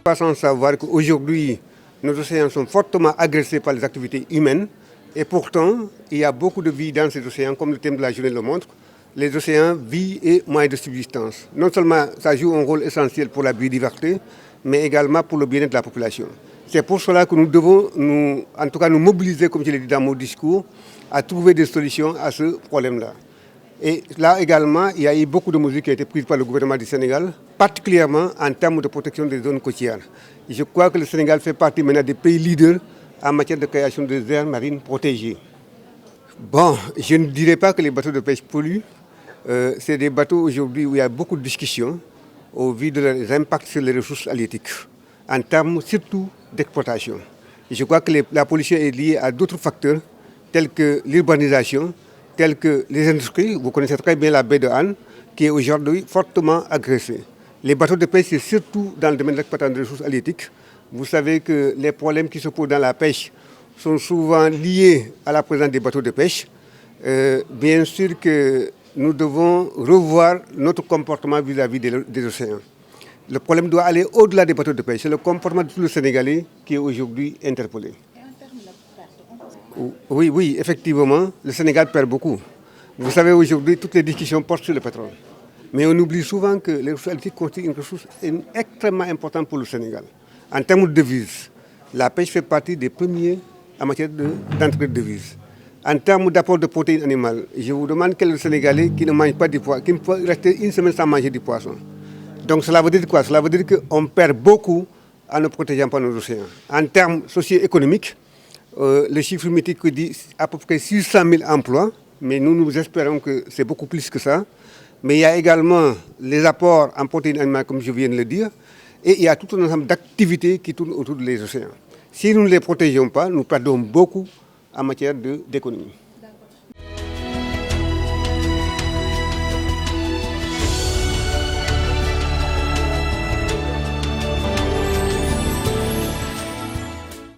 Pas sans savoir qu'aujourd'hui, nos océans sont fortement agressés par les activités humaines. Et pourtant, il y a beaucoup de vie dans ces océans, comme le thème de la journée le montre. Les océans, vie et moyens de subsistance. Non seulement ça joue un rôle essentiel pour la biodiversité, mais également pour le bien-être de la population. C'est pour cela que nous devons, nous mobiliser, comme je l'ai dit dans mon discours, à trouver des solutions à ce problème-là. Et là également, il y a eu beaucoup de mesures qui ont été prises par le gouvernement du Sénégal, particulièrement en termes de protection des zones côtières. Et je crois que le Sénégal fait partie maintenant des pays leaders en matière de création des aires marines protégées. Bon, je ne dirais pas que les bateaux de pêche polluent. C'est des bateaux aujourd'hui où il y a beaucoup de discussions au vu de leurs impacts sur les ressources halieutiques, en termes surtout d'exploitation. Je crois que la pollution est liée à d'autres facteurs, tels que l'urbanisation, tels que les industries. Vous connaissez très bien la baie de Han, qui est aujourd'hui fortement agressée. Les bateaux de pêche, c'est surtout dans le domaine de l'exploitation des ressources halieutiques. Vous savez que les problèmes qui se posent dans la pêche sont souvent liés à la présence des bateaux de pêche. Bien sûr que nous devons revoir notre comportement vis-à-vis des océans. Le problème doit aller au-delà des bateaux de pêche. C'est le comportement de tous les Sénégalais qui est aujourd'hui interpellé. Oui, effectivement, le Sénégal perd beaucoup. Vous savez, aujourd'hui, toutes les discussions portent sur le pétrole. Mais on oublie souvent que les ressources halieutiques constituent une ressource extrêmement importante pour le Sénégal. En termes de devises, la pêche fait partie des premiers en matière d'entrée de devises. En termes d'apport de protéines animales, je vous demande quel est le Sénégalais qui ne mange pas du poisson, qui peut rester une semaine sans manger du poisson. Donc cela veut dire quoi? Cela veut dire qu'on perd beaucoup en ne protégeant pas nos océans. En termes socio-économiques, le chiffre mythique dit à peu près 600 000 emplois, mais nous espérons que c'est beaucoup plus que ça. Mais il y a également les apports en protéines animales, comme je viens de le dire, et il y a tout un ensemble d'activités qui tournent autour des océans. Si nous ne les protégeons pas, nous perdons beaucoup en matière d'économie.